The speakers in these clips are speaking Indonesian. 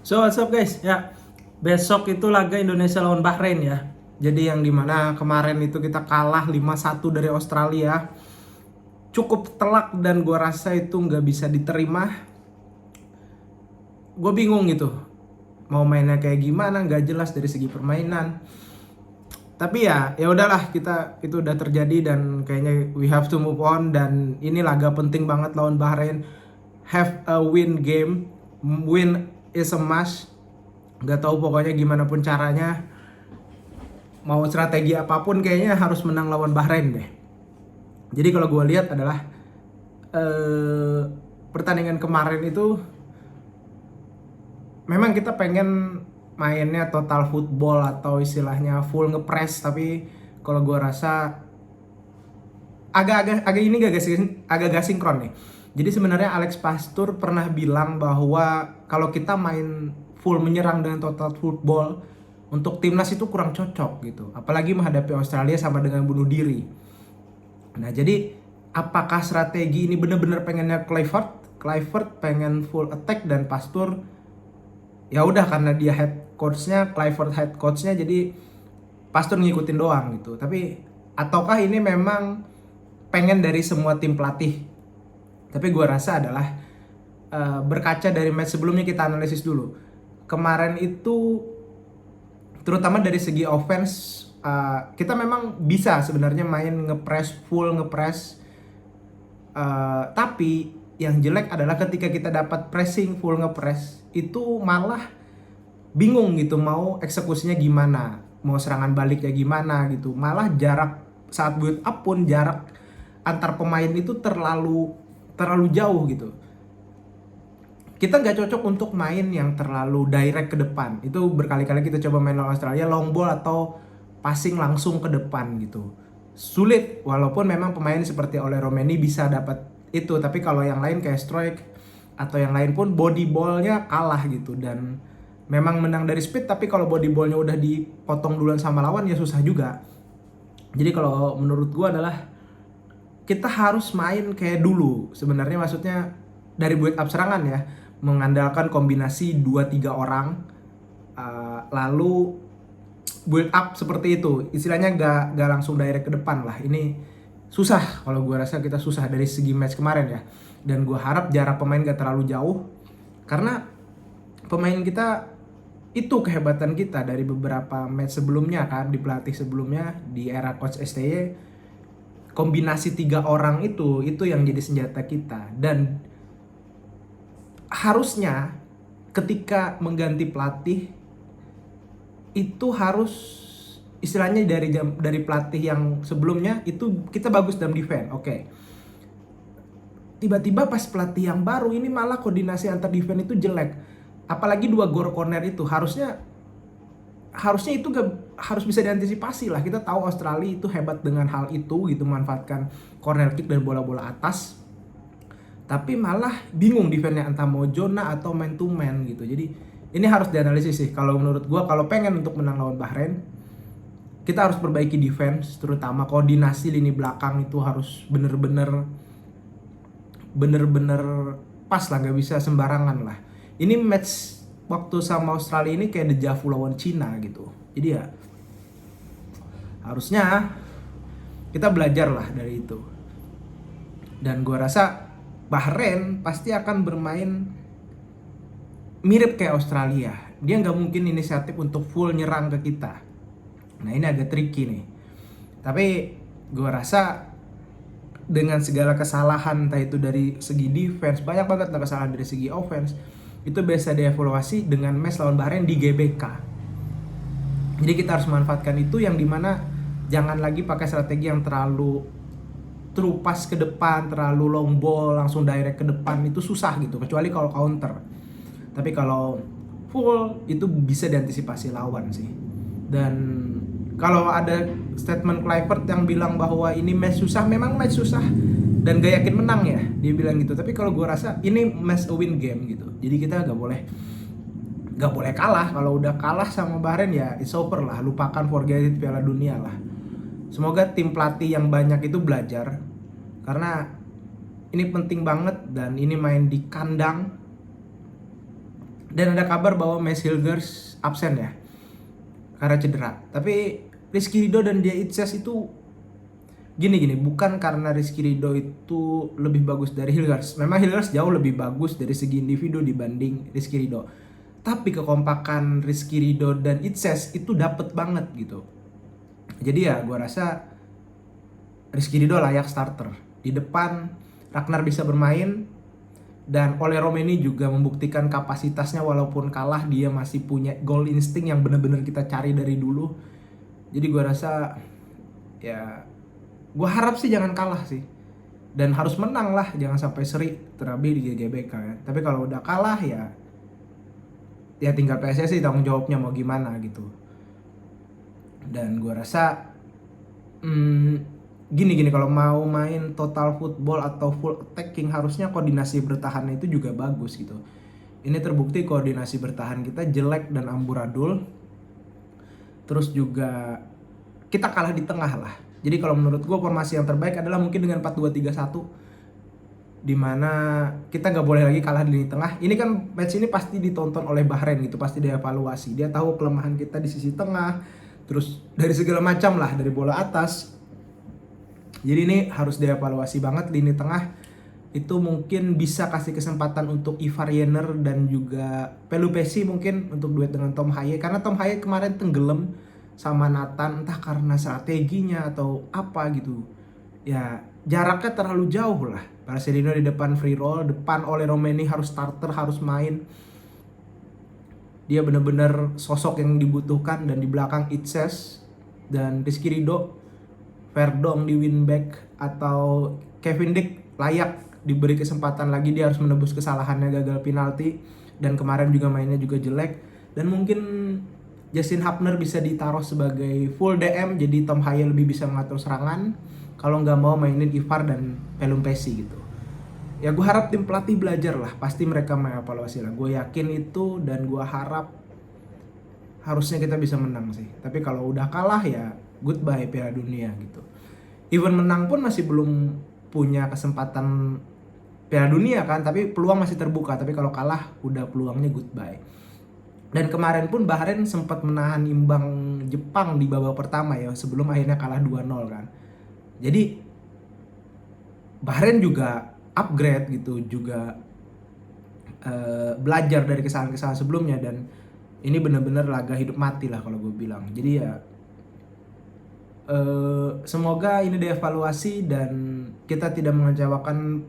So what's up guys? Ya, besok itu laga Indonesia lawan Bahrain ya. Jadi yang dimana kemarin itu kita kalah 5-1 dari Australia. Cukup telak dan gue rasa itu nggak bisa diterima. Gue bingung gitu. Mau mainnya kayak gimana, nggak jelas dari segi permainan. Tapi ya udahlah, kita itu udah terjadi dan kayaknya we have to move on. Dan ini laga penting banget lawan Bahrain. Have a win game. Win is a must. Gak tahu pokoknya gimana pun caranya, mau strategi apapun kayaknya harus menang lawan Bahrain deh. Jadi kalau gue lihat adalah pertandingan kemarin itu memang kita pengen mainnya total football atau istilahnya full ngepress, tapi kalau gue rasa agak ini agak gak sinkron nih. Jadi sebenarnya Alex Pastur pernah bilang bahwa kalau kita main full menyerang dengan total football untuk timnas itu kurang cocok gitu. Apalagi menghadapi Australia sama dengan bunuh diri. Nah, jadi apakah strategi ini benar-benar pengennya Kluivert pengen full attack dan Pastur ya udah karena dia head coachnya, Kluivert head coachnya, jadi Pastur ngikutin doang gitu. Tapi ataukah ini memang pengen dari semua tim pelatih? Tapi gue rasa adalah berkaca dari match sebelumnya, kita analisis dulu. Kemarin itu terutama dari segi offense, kita memang bisa sebenarnya main full ngepres. Tapi yang jelek adalah ketika kita dapat pressing full ngepres itu malah bingung gitu mau eksekusinya gimana, mau serangan baliknya gimana gitu. Malah jarak saat build up pun jarak antar pemain itu terlalu jauh gitu. Kita nggak cocok untuk main yang terlalu direct ke depan. Itu berkali-kali kita coba main lawan Australia, long ball atau passing langsung ke depan gitu. Sulit, walaupun memang pemain seperti Ole Romeni bisa dapat itu. Tapi kalau yang lain kayak Strike atau yang lain pun body ballnya kalah gitu. Dan memang menang dari speed, tapi kalau body ballnya udah dipotong duluan sama lawan ya susah juga. Jadi kalau menurut gue adalah kita harus main kayak dulu. Sebenarnya maksudnya dari build up serangan ya, mengandalkan kombinasi 2-3 orang, lalu build up seperti itu. Istilahnya gak langsung direct ke depan lah. Ini susah, kalau gue rasa kita susah dari segi match kemarin ya. Dan gue harap jarak pemain gak terlalu jauh, karena pemain kita itu kehebatan kita dari beberapa match sebelumnya kan, di pelatih sebelumnya di era coach STY. Kombinasi 3 orang itu yang jadi senjata kita. Dan harusnya ketika mengganti pelatih itu harus istilahnya dari pelatih yang sebelumnya itu kita bagus dalam defense. Oke. Tiba-tiba pas pelatih yang baru ini malah koordinasi antar defense itu jelek. Apalagi 2 gol corner itu harusnya itu harus bisa diantisipasi lah. Kita tahu Australia itu hebat dengan hal itu gitu, memanfaatkan corner kick dan bola-bola atas. Tapi malah bingung defense-nya entah mau zona atau man to man gitu. Jadi ini harus dianalisis sih. Kalau menurut gue, kalau pengen untuk menang lawan Bahrain, kita harus perbaiki defense, terutama koordinasi lini belakang itu harus bener-bener pas lah, nggak bisa sembarangan lah. Ini match waktu sama Australia ini kayak deja vu lawan Cina gitu. Jadi ya harusnya kita belajar lah dari itu. Dan gue rasa Bahrain pasti akan bermain mirip kayak Australia. Dia nggak mungkin inisiatif untuk full nyerang ke kita. Nah ini agak tricky nih. Tapi gue rasa dengan segala kesalahan, entah itu dari segi defense, banyak banget kesalahan dari segi offense, itu bisa dievaluasi dengan match lawan Bahrain di GBK. Jadi kita harus memanfaatkan itu, yang dimana jangan lagi pakai strategi yang terlalu terupas ke depan, terlalu long ball langsung direct ke depan, itu susah gitu, kecuali kalau counter. Tapi kalau full itu bisa diantisipasi lawan sih. Dan kalau ada statement Kluivert yang bilang bahwa ini match susah, memang match susah dan gak yakin menang ya, dia bilang gitu. Tapi kalau gue rasa ini match a win game gitu. Jadi kita gak boleh kalah. Kalau udah kalah sama Bahrain ya it's over lah, lupakan, forget it, Piala Dunia lah. Semoga tim pelatih yang banyak itu belajar, karena ini penting banget dan ini main di kandang. Dan ada kabar bahwa Max Hilgers absen ya karena cedera. Tapi Rizky Ridho dan Dia Itses itu gini, bukan karena Rizky Ridho itu lebih bagus dari Hilgers. Memang Hilgers jauh lebih bagus dari segi individu dibanding Rizky Ridho. Tapi kekompakan Rizky Ridho dan Itses itu dapet banget gitu. Jadi ya gue rasa Rizky Ridho layak starter. Di depan Ragnar bisa bermain, dan Ole Romeni juga membuktikan kapasitasnya, walaupun kalah dia masih punya goal insting yang benar-benar kita cari dari dulu. Jadi gue rasa ya gue harap sih jangan kalah sih, dan harus menang lah, jangan sampai seri terlebih di GGBK ya. Tapi kalau udah kalah ya tinggal PSSI tanggung jawabnya mau gimana gitu. Dan gue rasa gini kalau mau main total football atau full attacking harusnya koordinasi bertahan itu juga bagus gitu. Ini terbukti koordinasi bertahan kita jelek dan amburadul. Terus juga kita kalah di tengah lah. Jadi kalau menurut gue formasi yang terbaik adalah mungkin dengan 4-2-3-1, dimana kita nggak boleh lagi kalah di lini tengah. Ini kan match ini pasti ditonton oleh Bahrain gitu, pasti dievaluasi. Dia tahu kelemahan kita di sisi tengah, terus dari segala macam lah, dari bola atas. Jadi ini harus dievaluasi banget lini tengah. Itu mungkin bisa kasih kesempatan untuk Ivar Jenner dan juga Pelupesi mungkin untuk duet dengan Tom Haye, karena Tom Haye kemarin tenggelam sama Nathan, entah karena strateginya atau apa gitu. Ya jaraknya terlalu jauh lah. Marcelino di depan free roll, depan Ole Romeni harus starter, harus main. Dia benar-benar sosok yang dibutuhkan, dan di belakang Itses dan Rizky Ridho, Verdong di winback, atau Kevin Dick layak diberi kesempatan lagi. Dia harus menebus kesalahannya gagal penalti, dan kemarin juga mainnya juga jelek. Dan mungkin Justin Hapner bisa ditaruh sebagai full DM, jadi Tom Haye lebih bisa mengatur serangan. Kalau nggak mau mainin Ivar dan Pelumpesi gitu. Ya gue harap tim pelatih belajar lah, pasti mereka mengevaluasi lah. Gue yakin itu, dan gue harap harusnya kita bisa menang sih. Tapi kalau udah kalah ya goodbye Piala Dunia gitu. Even menang pun masih belum punya kesempatan Piala Dunia kan, tapi peluang masih terbuka. Tapi kalau kalah udah peluangnya goodbye. Dan kemarin pun Bahrain sempat menahan imbang Jepang di babak pertama ya, sebelum akhirnya kalah 2-0 kan. Jadi Bahrain juga upgrade gitu, juga belajar dari kesalahan-kesalahan sebelumnya, dan ini benar-benar laga hidup mati lah kalau gue bilang. Jadi ya semoga ini dievaluasi dan kita tidak mengecewakan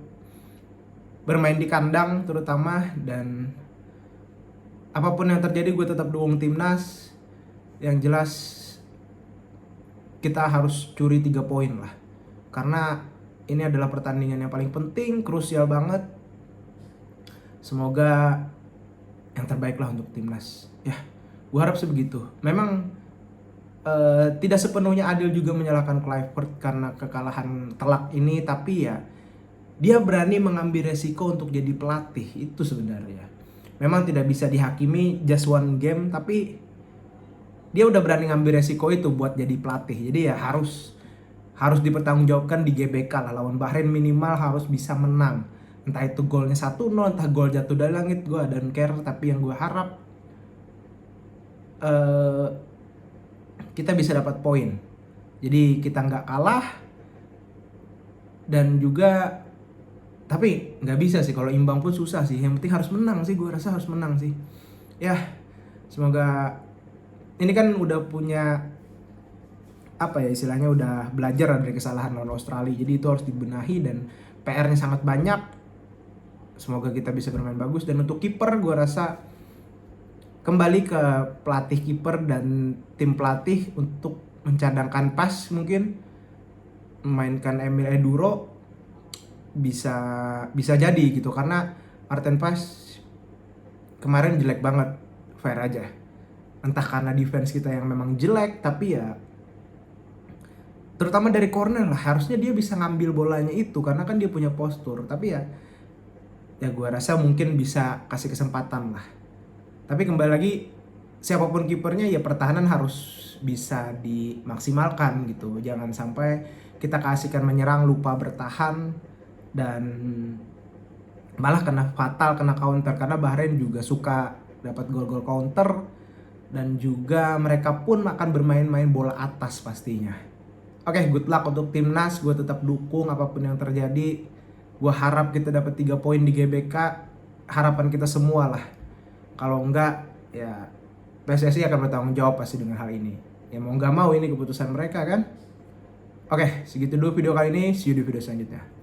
bermain di kandang terutama. Dan apapun yang terjadi gue tetap dukung timnas. Yang jelas kita harus curi 3 poin lah, karena ini adalah pertandingan yang paling penting, krusial banget. Semoga yang terbaik lah untuk timnas. Ya, gue harap sebegitu. Memang tidak sepenuhnya adil juga menyalahkan Kluivert karena kekalahan telak ini, tapi ya dia berani mengambil resiko untuk jadi pelatih. Itu sebenarnya memang tidak bisa dihakimi just one game, tapi dia udah berani ngambil resiko itu buat jadi pelatih. Jadi ya harus dipertanggungjawabkan di GBK lah. Lawan Bahrain minimal harus bisa menang. Entah itu golnya 1-0, entah gol jatuh dari langit, gue don't care. Tapi yang gue harap kita bisa dapat poin. Jadi kita nggak kalah, dan juga tapi nggak bisa sih kalau imbang pun susah sih. Yang penting harus menang sih, gue rasa harus menang sih. Ya semoga ini kan udah punya apa ya istilahnya, udah belajar dari kesalahan lawan Australia. Jadi itu harus dibenahi dan PR-nya sangat banyak. Semoga kita bisa bermain bagus. Dan untuk kiper gue rasa kembali ke pelatih kiper dan tim pelatih untuk mencadangkan pas, mungkin memainkan Emil Eduro bisa jadi gitu, karena Martin Pas kemarin jelek banget, fair aja. Entah karena defense kita yang memang jelek, tapi ya terutama dari corner lah, harusnya dia bisa ngambil bolanya itu karena kan dia punya postur. Tapi ya gue rasa mungkin bisa kasih kesempatan lah. Tapi kembali lagi, siapapun kipernya ya pertahanan harus bisa dimaksimalkan gitu. Jangan sampai kita kasihkan menyerang lupa bertahan dan malah kena fatal, kena counter, karena Bahrain juga suka dapat gol-gol counter, dan juga mereka pun akan bermain-main bola atas pastinya. Oke, good luck untuk timnas. Gue tetap dukung apapun yang terjadi. Gue harap kita dapat 3 poin di GBK. Harapan kita semua lah. Kalau enggak, ya PSSI akan bertanggung jawab pasti dengan hal ini. Ya mau nggak mau ini keputusan mereka kan. Oke, segitu dulu video kali ini. See you di video selanjutnya.